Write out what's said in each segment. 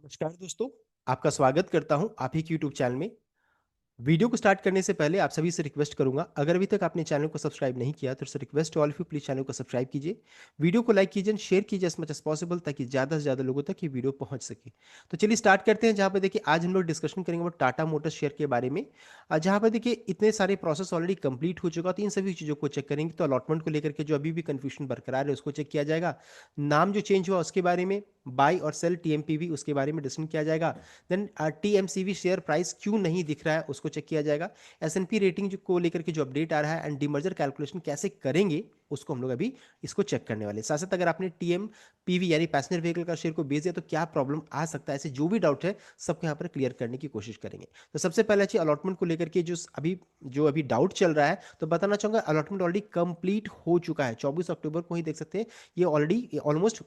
नमस्कार दोस्तों। आपका स्वागत करता हूं आप ही के यूट्यूब चैनल में। वीडियो को स्टार्ट करने से पहले आप सभी से रिक्वेस्ट करूंगा, अगर अभी तक आपने चैनल को सब्सक्राइब नहीं किया तो request all of you, please channel को सब्सक्राइब कीजिए। वीडियो को लाइक कीजिए, शेयर कीजिए एज मच एज पॉसिबल, ताकि ज़्यादा से ज़्यादा लोगों तक ये वीडियो पहुंच सके। तो चलिए स्टार्ट करते हैं। जहां पर देखिए आज हम लोग डिस्कशन करेंगे वो टाटा मोटर्स शेयर के बारे में। जहां पर देखिए इतने सारे प्रोसेस ऑलरेडी कंप्लीट हो चुका, तो इन सभी चीज़ों को चेक करेंगे। तो अलॉटमेंट को लेकर के जो अभी भी कंफ्यूजन बरकरार है उसको चेक किया जाएगा। नाम जो चेंज हुआ उसके बारे में, बाई और सेल टीएमपीवी उसके बारे में डिस्कशन किया जाएगा। देन टीएमसीवी शेयर प्राइस क्यों नहीं दिख रहा है उसको चेक किया जाएगा। एसएनपी रेटिंग जो को लेकर के जो अपडेट आ रहा है एंड डीमर्जर कैलकुलेशन कैसे करेंगे उसको हम लोग अभी इसको चेक करने वाले हैं। साथ साथ अगर आपने टीएम पीवी यानी पैसेंजर व्हीकल का शेयर को बेच दिया तो क्या प्रॉब्लम आ सकता है, ऐसे जो भी डाउट है सबको यहाँ पर क्लियर करने की कोशिश करेंगे। तो सबसे पहला चीज अलॉटमेंट को लेकर के जो अभी डाउट चल रहा है, तो बताना चाहूंगा अलॉटमेंट ऑलरेडी कंप्लीट हो चुका है। 24 अक्टूबर को ही देख सकते हैं, ये ऑलरेडी ऑलमोस्ट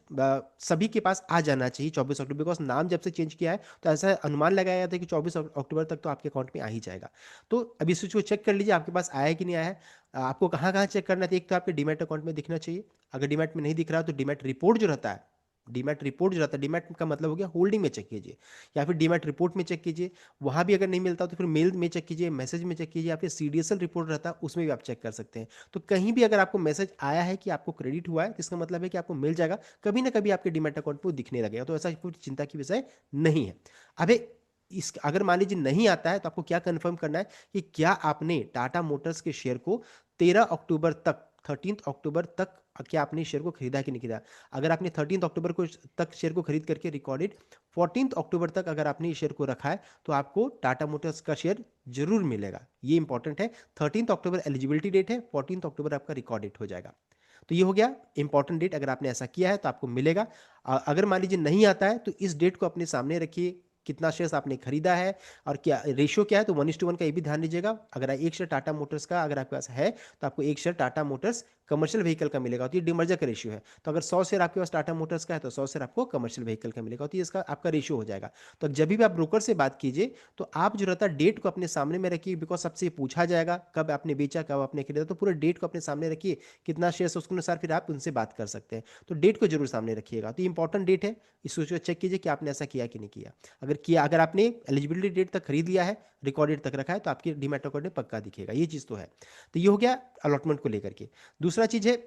सभी के पास आ जाना चाहिए 24 अक्टूबर, बिकॉज नाम जब से चेंज किया है तो ऐसा अनुमान लगाया था कि 24 अक्टूबर तक तो आपके अकाउंट में आ ही जाएगा। तो अभी इस चीज़ को चेक कर लीजिए आपके पास आया है कि नहीं आया है। आपको कहाँ कहाँ चेक करना है, तो एक तो आपके डीमैट अकाउंट में दिखना चाहिए। अगर डीमैट में नहीं दिख रहा तो डीमैट रिपोर्ट जो रहता है, डीमैट रिपोर्ट जो रहता है, डीमैट का मतलब हो गया होल्डिंग में चेक कीजिए, या फिर डीमैट रिपोर्ट में चेक कीजिए। वहाँ भी अगर नहीं मिलता तो फिर मेल में चेक कीजिए, मैसेज में चेक कीजिए, या फिर सीडीएसएल रिपोर्ट रहता है उसमें भी आप चेक कर सकते हैं। तो कहीं भी अगर आपको मैसेज आया है कि आपको क्रेडिट हुआ है तो इसका मतलब है कि आपको मिल जाएगा, कभी ना कभी आपके डीमैट अकाउंट में वो दिखने लगेगा। तो ऐसा कोई चिंता की विषय नहीं है। अबे इस अगर मान लीजिए नहीं आता है तो आपको क्या कंफर्म करना है कि क्या आपने टाटा मोटर्स के शेयर को 13 अक्टूबर तक, 13 अक्टूबर तक क्या आपने शेयर को खरीदा कि नहीं खरीदा। अगर आपने 13 अक्टूबर को तक शेयर को खरीद करके रिकॉर्डेड 14 अक्टूबर तक अगर आपने इस शेयर को रखा है तो आपको टाटा मोटर्स का शेयर जरूर मिलेगा। ये इंपॉर्टेंट है। 13 अक्टूबर एलिजिबिलिटी डेट है, 14 अक्टूबर आपका रिकॉर्ड डेट हो जाएगा। तो ये हो गया इंपॉर्टेंट डेट। अगर आपने ऐसा किया है तो आपको मिलेगा। अगर मान लीजिए नहीं आता है तो इस डेट को अपने सामने रखिए, कितना शेयर्स आपने खरीदा है और क्या रेशियो क्या है। तो 1:1 का ये भी ध्यान दीजिएगा। अगर एक शेयर टाटा मोटर्स का अगर आपके पास है तो आपको एक share Tata Motors commercial vehicle का मिलेगा। तो ये डिमर्जर का रेशियो है। तो अगर 100 शेयर आपके पास टाटा मोटर्स का है तो 100 शेयर आपको कमर्शियल व्हीकल का मिलेगा। तो ये इसका आपका रेशियो हो जाएगा। तो जब भी आप ब्रोकर से बात कीजिए तो आप जो रहता है डेट को अपने सामने में रखिए, बिकॉज सबसे पूछा जाएगा कब आपने बेचा कब आपने खरीदा। तो पूरे डेट को अपने सामने रखिए, कितना शेयर उसके अनुसार फिर आप उनसे बात कर सकते हैं। तो डेट को जरूर सामने रखिएगा। तो इंपॉर्टेंट डेट है, इसको चेक कीजिए कि आपने ऐसा किया कि नहीं किया। अगर आपने एलिजिबिलिटी डेट तक खरीद लिया है, रिकॉर्ड डेट तक रखा है, तो आपके डीमैट अकाउंट में पक्का दिखेगा। ये चीज़ तो है। तो ये हो गया अलॉटमेंट को लेकर के। दूसरा चीज़ है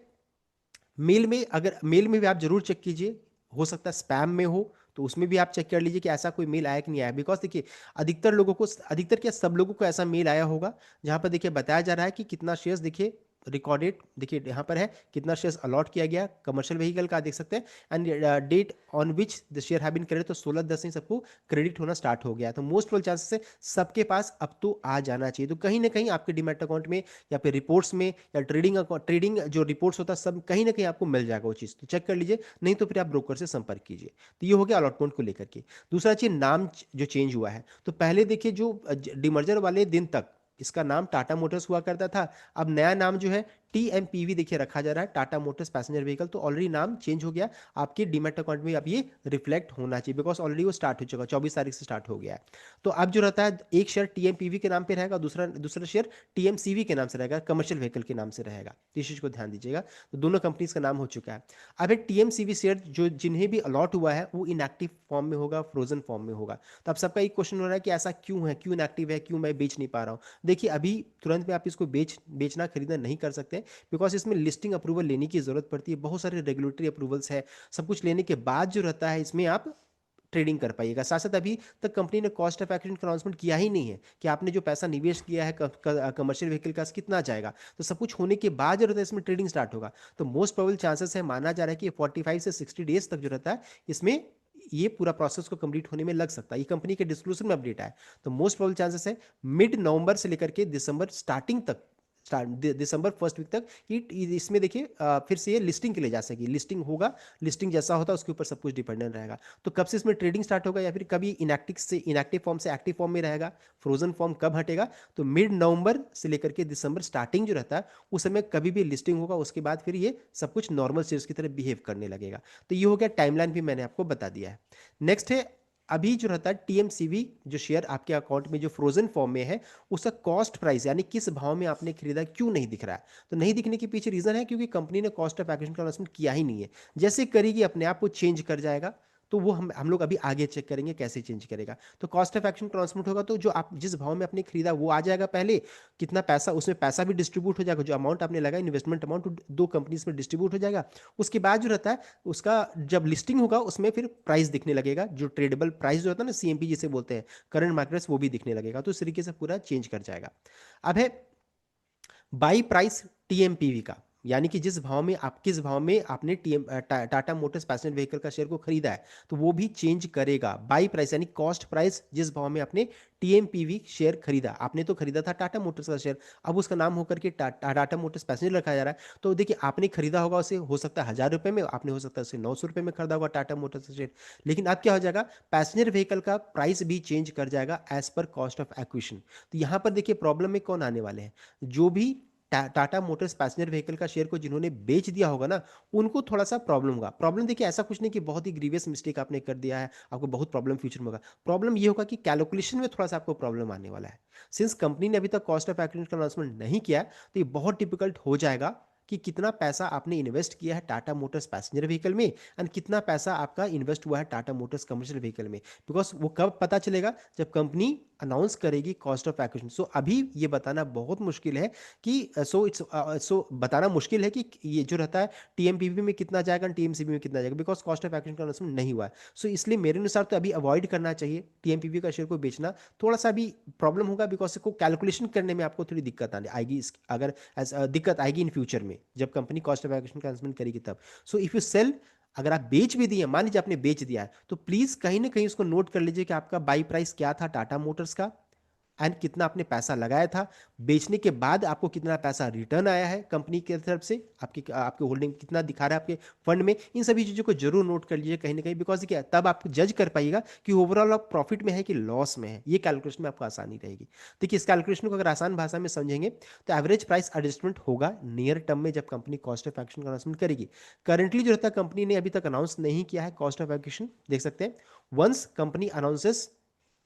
मेल में। अगर मेल में भी आप जरूर चेक कीजिए, हो सकता है स्पैम में हो, तो उसमें भी आप चेक कर लीजिए कि ऐसा कोई मेल आया कि नहीं आया। बिकॉज देखिए अधिकतर क्या सब लोगों को ऐसा मेल आया होगा जहां पर देखिए बताया जा रहा है कि कितना शेयर्स, देखिए रिकॉर्डेड, देखिए यहाँ पर है कितना शेयर्स अलॉट किया गया कमर्शियल व्हीकल का, देख सकते हैं। And date on which the share have been credit, तो 16/10 से सबको क्रेडिट होना स्टार्ट हो गया है। तो मोस्ट प्रोबेबल चांसेस है सबके पास अब तो आ जाना चाहिए। तो कहीं ना कहीं आपके डीमैट अकाउंट में या फिर रिपोर्ट्स में या ट्रेडिंग जो रिपोर्ट्स होता है सब कहीं ना कहीं आपको मिल जाएगा वो चीज़। तो चेक कर लीजिए, नहीं तो फिर आप ब्रोकर से संपर्क कीजिए। तो ये हो गया अलॉटमेंट को लेकर के। दूसरा चीज नाम जो चेंज हुआ है, तो पहले देखिए जो डिमर्जर वाले दिन तक इसका नाम टाटा मोटर्स हुआ करता था। अब नया नाम जो है टीएमपीवी देखिए रखा जा रहा है, टाटा मोटर्स पैसेंजर व्हीकल। तो ऑलरेडी नाम चेंज हो गया। आपके डीमैट अकाउंट में अब ये रिफ्लेक्ट होना चाहिए, बिकॉज ऑलरेडी वो स्टार्ट हो चुका, 24 तारीख से स्टार्ट हो गया है। तो अब जो रहता है एक शेयर टीएमपीवी के नाम पे रहेगा, दूसरा दूसरा शेयर टीएमसीवी के नाम से रहेगा, कमर्शियल व्हीकल के नाम से रहेगा। तो इस चीज को ध्यान दीजिएगा। तो दोनों कंपनीज का नाम हो चुका है। अब एक टीएमसीवी शेयर जो जिन्हें भी अलॉट हुआ है वो इनएक्टिव फॉर्म में होगा, फ्रोजन फॉर्म में होगा। तो अब सबका एक क्वेश्चन हो रहा है कि ऐसा क्यों है, क्यों इनएक्टिव है, क्यों मैं बेच नहीं पा रहा हूँ। देखिए अभी तुरंत में आप इसको बेचना खरीदना नहीं कर सकते, बिकॉज इसमें लिस्टिंग अप्रूवल लेने की जरूरत पड़ती है। बहुत सारे रेगुलेटरी अप्रूवल्स है, सब कुछ लेने के बाद जो रहता है इसमें आप ट्रेडिंग कर पाइएगा। साथ साथ अभी तक कंपनी ने कॉस्ट ऑफ एक्विजिशन का अनाउंसमेंट किया ही नहीं है कि आपने जो पैसा निवेश किया है कमर्शियल व्हीकल का कितना जाएगा। तो सब कुछ होने के बाद जो रहता है इसमें ट्रेडिंग स्टार्ट होगा। तो मोस्ट प्रोबेबल चांसेस है, माना जा रहा है कि 45 से 60 डेज तक जो रहता है इसमें ये पूरा प्रोसेस को कंप्लीट होने में लग सकता है। ये कंपनी के डिस्क्लोजर में अपडेट है। तो मोस्ट प्रोबेबल चांसेस है मिड नवंबर से लेकर के दिसंबर स्टार्टिंग तक, दिसंबर फर्स्ट वीक तक इसमें देखिए फिर से ये लिस्टिंग के लिए जा सकेगी। लिस्टिंग होगा, लिस्टिंग जैसा होता है उसके ऊपर सब कुछ डिपेंडेंट रहेगा। तो कब से इसमें ट्रेडिंग स्टार्ट होगा या फिर कभी इनएक्टिव फॉर्म से एक्टिव फॉर्म में रहेगा, फ्रोजन फॉर्म कब हटेगा, तो मिड नवंबर से लेकर के दिसंबर स्टार्टिंग जो रहता है उस समय कभी भी लिस्टिंग होगा। उसके बाद फिर ये सब कुछ नॉर्मल शेयर्स की तरह बिहेव करने लगेगा। तो ये हो गया, टाइमलाइन भी मैंने आपको बता दिया है। नेक्स्ट है अभी जो रहता है टीएमसीवी जो शेयर आपके अकाउंट में जो फ्रोजन फॉर्म में है उसका कॉस्ट प्राइस यानी किस भाव में आपने खरीदा क्यों नहीं दिख रहा है। तो नहीं दिखने के पीछे रीजन है क्योंकि कंपनी ने कॉस्ट ऑफ एक्विजिशन का अनाउंसमेंट किया ही नहीं है। जैसे करेगी अपने आप वो चेंज कर जाएगा। तो वो हम लोग अभी आगे चेक करेंगे कैसे चेंज करेगा। तो कॉस्ट ऑफ एक्शन ट्रांसमिट होगा तो जो आप जिस भाव में आपने खरीदा वो आ जाएगा पहले, कितना पैसा उसमें पैसा भी डिस्ट्रीब्यूट हो जाएगा, जो अमाउंट आपने लगाया इन्वेस्टमेंट अमाउंट दो कंपनीज में डिस्ट्रीब्यूट हो जाएगा। उसके बाद जो रहता है उसका जब लिस्टिंग होगा उसमें फिर प्राइस दिखने लगेगा, जो ट्रेडेबल प्राइस जो होता है ना सीएमपी जिसे बोलते हैं करंट मार्केट, वो भी दिखने लगेगा। तो इस तरीके से पूरा चेंज कर जाएगा। अब है बाई प्राइस टीएमपीवी का, यानी कि जिस भाव में आप किस भाव में आपने टाटा मोटर्स पैसेंजर व्हीकल का शेयर को खरीदा है तो वो भी चेंज करेगा। बाई प्राइस यानी कॉस्ट प्राइस, जिस भाव में आपने टीएमपीवी शेयर खरीदा, आपने तो खरीदा था टाटा मोटर्स का शेयर, अब उसका नाम होकर के टाटा मोटर्स पैसेंजर रखा जा रहा है। तो देखिए आपने खरीदा होगा उसे, हो सकता है 1,000 रुपए में, आपने हो सकता है उसे 900 रुपए में खरीदा होगा टाटा मोटर्स का शेयर। लेकिन अब क्या हो जाएगा, पैसेंजर व्हीकल का प्राइस भी चेंज कर जाएगा as per cost of acquisition. तो यहां पर देखिए प्रॉब्लम में कौन आने वाले हैं, जो भी टाटा मोटर्स पैसेंजर व्हीकल का शेयर को जिन्होंने बेच दिया होगा ना, उनको थोड़ा सा प्रॉब्लम होगा। प्रॉब्लम देखिए ऐसा कुछ नहीं कि बहुत ही ग्रीवियस मिस्टेक आपने कर दिया है आपको बहुत प्रॉब्लम फ्यूचर में होगा। प्रॉब्लम ये होगा कि कैलकुलेशन में थोड़ा सा आपको प्रॉब्लम आने वाला है। सिंस कंपनी ने अभी तक कॉस्ट ऑफ एक्विजिशन का अनाउंसमेंट नहीं किया है तो ये बहुत डिफिकल्ट हो जाएगा कि कितना पैसा आपने इन्वेस्ट किया है टाटा मोटर्स पैसेंजर व्हीकल में एंड कितना पैसा आपका इन्वेस्ट हुआ है टाटा मोटर्स कमर्शियल व्हीकल में। बिकॉज वो कब पता चलेगा, जब कंपनी अनाउंस करेगी कॉस्ट ऑफ एक्विजिशन। सो अभी ये बताना बहुत मुश्किल है कि सो बताना मुश्किल है कि ये जो रहता है टीएमपीवी में कितना जाएगा, टीएमसीबी में कितना जाएगा, बिकॉज कॉस्ट ऑफ एक्विजिशन का अनाउंसमेंट नहीं हुआ है। सो इसलिए मेरे अनुसार तो अभी अवॉइड करना चाहिए टीएमपीवी का शेयर को बेचना। थोड़ा सा भी प्रॉब्लम होगा बिकॉज इसको कैलकुलेशन करने में आपको थोड़ी दिक्कत आने आएगी, अगर दिक्कत आएगी इन फ्यूचर में जब कंपनी कॉस्ट ऑफ एक्विजिशन का अनाउंसमेंट करेगी तब। सो इफ यू सेल, अगर आप बेच भी दिए, मान लीजिए आपने बेच दिया है, तो प्लीज कहीं ना कहीं उसको नोट कर लीजिए कि आपका बाई प्राइस क्या था टाटा मोटर्स का एंड कितना आपने पैसा लगाया था, बेचने के बाद आपको कितना पैसा रिटर्न आया है कंपनी की तरफ से, आपकी आपके होल्डिंग कितना दिखा रहा है आपके फंड में। इन सभी चीज़ों को जरूर नोट कर लीजिए कहीं ना कहीं, बिकॉज क्या तब आप जज कर पाइएगा कि ओवरऑल आप प्रॉफिट में है कि लॉस में है। ये कैलकुलेशन में आपको आसानी रहेगी। देखिए इस कैलकुलेशन को अगर आसान भाषा में समझेंगे तो एवरेज प्राइस एडजस्टमेंट होगा नियर टर्म में जब कंपनी कॉस्ट ऑफ एक्शन का अनाउंसमेंट करेगी। करंटली जो रहता है कंपनी ने अभी तक अनाउंस नहीं किया है कॉस्ट ऑफ एक्शन, देख सकते हैं। Once company announces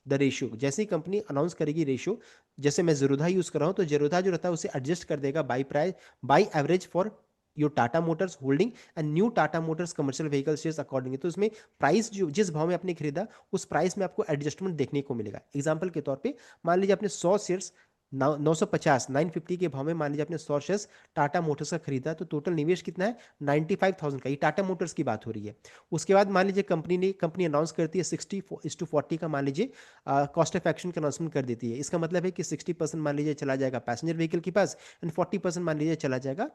the ratio, जैसे ही कंपनी अनाउंस करेगी रेशियो, जैसे मैं जेरोधा यूज कर रहा हूं तो जेरोधा जो रहता है उसे एडजस्ट कर देगा by price, by average for your Tata Motors holding and new Tata Motors commercial vehicle shares accordingly. तो उसमें प्राइस जो जिस भाव में आपने खरीदा उस प्राइस में आपको एडजस्टमेंट देखने को मिलेगा। एग्जांपल के तौर पे मान लीजिए आपने 100 शेयर्स 950 के भाव में मान लीजिए आपने 100 शेयर्स टाटा मोटर्स का खरीदा, तो टोटल निवेश कितना है 95,000 का। ये टाटा मोटर्स की बात हो रही है। उसके बाद मान लीजिए कंपनी अनाउंस करती है 60:40 का, मान लीजिए कॉस्ट ऑफ एक्शन का अनाउंसमेंट कर देती है। इसका मतलब है कि 60% मान लीजिए चला जाएगा पैसेंजर व्हीकल के पास एंड 40% मान लीजिए चला जाएगा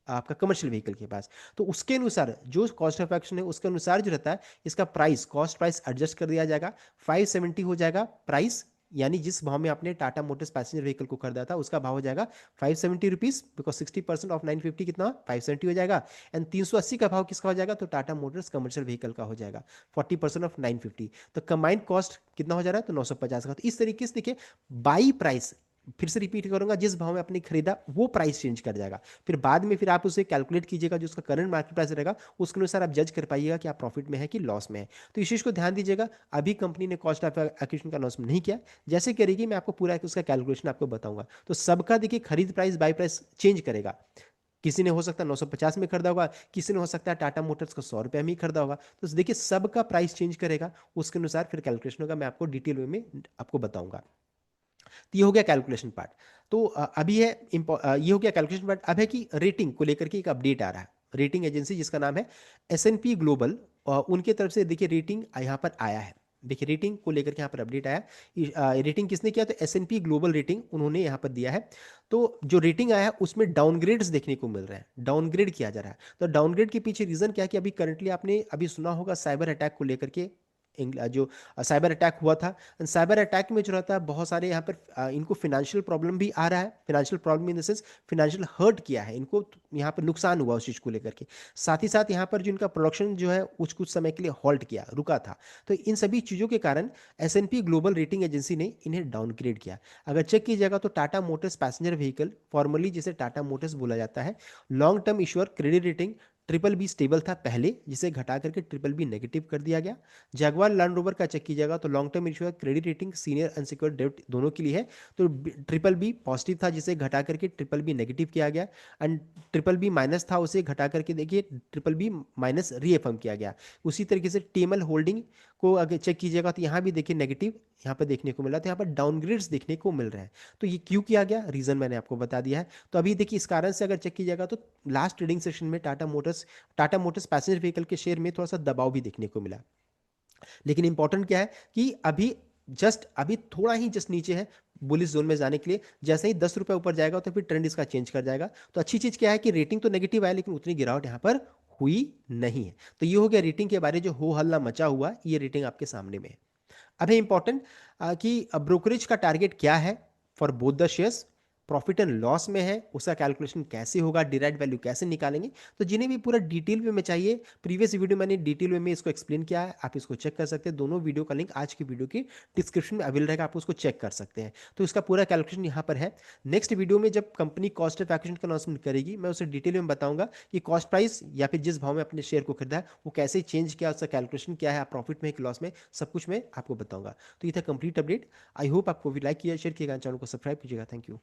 आपका कमर्शियल व्हीकल के पास। तो उसके अनुसार जो कॉस्ट ऑफ एक्शन है उसके अनुसार जो रहता है इसका प्राइस, कॉस्ट प्राइस एडजस्ट कर दिया जाएगा। 570 हो जाएगा प्राइस, यानी जिस भाव में आपने टाटा मोटर्स पैसेंजर व्हीकल को खरीदा था उसका भाव हो जाएगा 570 रुपीज, बिकॉज 60% ऑफ 950 कितना 570 हो जाएगा। एंड 380 का भाव किसका हो जाएगा, तो टाटा मोटर्स कमर्शियल व्हीकल का हो जाएगा 40% ऑफ 950। तो कंबाइंड कॉस्ट कितना हो जा रहा है, तो 950 का। तो इस तरीके से देखिए बाई प्राइस, फिर से रिपीट करूंगा, जिस भाव में आपने खरीदा वो प्राइस चेंज कर जाएगा। फिर बाद में फिर आप उसे कैलकुलेट कीजिएगा जो उसका करंट मार्केट प्राइस रहेगा, उसके अनुसार आप जज कर पाइएगा कि आप प्रॉफिट में है कि लॉस में है। तो इस चीज़ को ध्यान दीजिएगा। अभी कंपनी ने कॉस्ट ऑफ एक्विजिशन का अनाउंसमेंट नहीं किया, जैसे करेगी मैं आपको पूरा उसका कैलकुलेशन आपको बताऊंगा। तो सबका देखिए खरीद प्राइस बाई प्राइस चेंज करेगा। किसी ने हो सकता है 950 में खरीदा होगा, किसी ने हो सकता है टाटा मोटर्स का 100 रुपये में ही खरीदा होगा। तो देखिए सबका प्राइस चेंज करेगा, उसके अनुसार फिर कैलकुलेशन होगा। मैं आपको डिटेल वे में आपको बताऊंगा। तो ये हो गया कैलकुलेशन पार्ट। तो अभी है ये हो गया कैलकुलेशन पार्ट। अब है कि रेटिंग को लेकर के एक अपडेट आ रहा है। रेटिंग एजेंसी जिसका नाम है S&P ग्लोबल, उनके तरफ से देखिए रेटिंग यहाँ पर आया है। देखिए रेटिंग को लेकर के यहाँ पर अपडेट आया। रेटिंग किसने किया, तो S&P ग्लोबल रेटिंग उन्होंने यहाँ पर दिया है। तो जो रेटिंग आया है उसमें डाउनग्रेड्स देखने को मिल रहे हैं, डाउनग्रेड किया जा रहा है। तो डाउनग्रेड के पीछे रीजन क्या है कि अभी करंटली आपने अभी सुना होगा साइबर अटैक को लेकर के, जो साइबर अटैक हुआ था। साइबर अटैक में जो रहता है बहुत सारे यहाँ पर इनको फिनेंशियल प्रॉब्लम भी आ रहा है। Financial problem in the sense financial hurt किया है इनको, यहाँ पर नुकसान हुआ उस चीज़ को लेकर के। साथ ही साथ यहाँ पर जो इनका प्रोडक्शन जो है कुछ समय के लिए हॉल्ट किया, रुका था। तो इन सभी चीज़ों के कारण S&P ग्लोबल रेटिंग एजेंसी ने इन्हें डाउनग्रेड किया। अगर चेक कीजिएगा तो Tata Motors passenger vehicle, formally जिसे टाटा मोटर्स बोला जाता है, long term issuer credit rating triple be stable था पहले, जिसे घटा करके ट्रिपल बी नेगेटिव कर दिया गया। जैगुआर लैंड रोवर का चेक कीजिएगा तो लॉन्ग टर्म इशू है, क्रेडिट रेटिंग सीनियर अनसिक्योर्ड डेब्ट दोनों के लिए है। तो ट्रिपल बी पॉजिटिव था, जिसे घटा करके ट्रिपल बी नेगेटिव किया गया। एंड ट्रिपल बी माइनस था, उसे घटा करके देखिए ट्रिपल बी माइनस रीएफर्म किया गया। उसी तरीके से टीएमएल होल्डिंग को अगर चेक कीजिएगा तो यहाँ भी देखिए नेगेटिव यहाँ पर देखने को मिला, तो यहाँ पर डाउनग्रेड्स देखने को मिल रहे हैं। तो ये क्यों किया गया, रीजन मैंने आपको बता दिया है। तो अभी देखिए इस कारण से अगर चेक कीजिएगा तो लास्ट ट्रेडिंग सेशन में टाटा मोटर्स पैसेंजर व्हीकल के शेयर में थोड़ा सा दबाव भी देखने को मिला। लेकिन इंपॉर्टेंट क्या है कि अभी थोड़ा ही जस्ट नीचे है बुलिश जोन में जाने के लिए। जैसे ही 10 रुपए ऊपर जाएगा तो फिर ट्रेंड इसका चेंज कर जाएगा। तो अच्छी चीज क्या है कि रेटिंग तो नेगेटिव आया, लेकिन उतनी गिरावट यहाँ पर हुई नहीं है। तो ये हो गया रेटिंग के बारे, जो हो हल्ला मचा हुआ, ये रेटिंग आपके सामने में है। अब है इंपॉर्टेंट कि ब्रोकरेज का टारगेट क्या है for both the shares. Profit and loss में है, उसका कैलकुलेशन कैसे होगा, डिराइव वैल्यू कैसे निकालेंगे। तो जिन्हें भी पूरा डिटेल वे में चाहिए, प्रीवियस वीडियो मैंने डिटेल वे में इसको एक्सप्लेन किया है, आप इसको चेक कर सकते हैं। दोनों वीडियो का लिंक आज की वीडियो की डिस्क्रिप्शन में अवेलेबल रहेगा, आप उसको चेक कर सकते हैं। तो इसका पूरा कैलकुलेशन यहाँ पर है। नेक्स्ट वीडियो में जब कंपनी कॉस्ट ऑफ एक्विजिशन का अनाउंसमेंट करेगी, मैं उसे डिटेल में बताऊंगा कि कॉस्ट प्राइस या फिर जिस भाव में अपने शेयर को खरीदा है वो कैसे चेंज किया, उसका कैलकुलेशन क्या है, आप प्रॉफिट में कि लॉस में, सब कुछ मैं आपको बताऊंगा। तो ये था कंप्लीट अपडेट। आई होप आपको भी लाइक किया, शेयर किएगा, चैनल को सब्सक्राइब कीजिएगा। Thank you.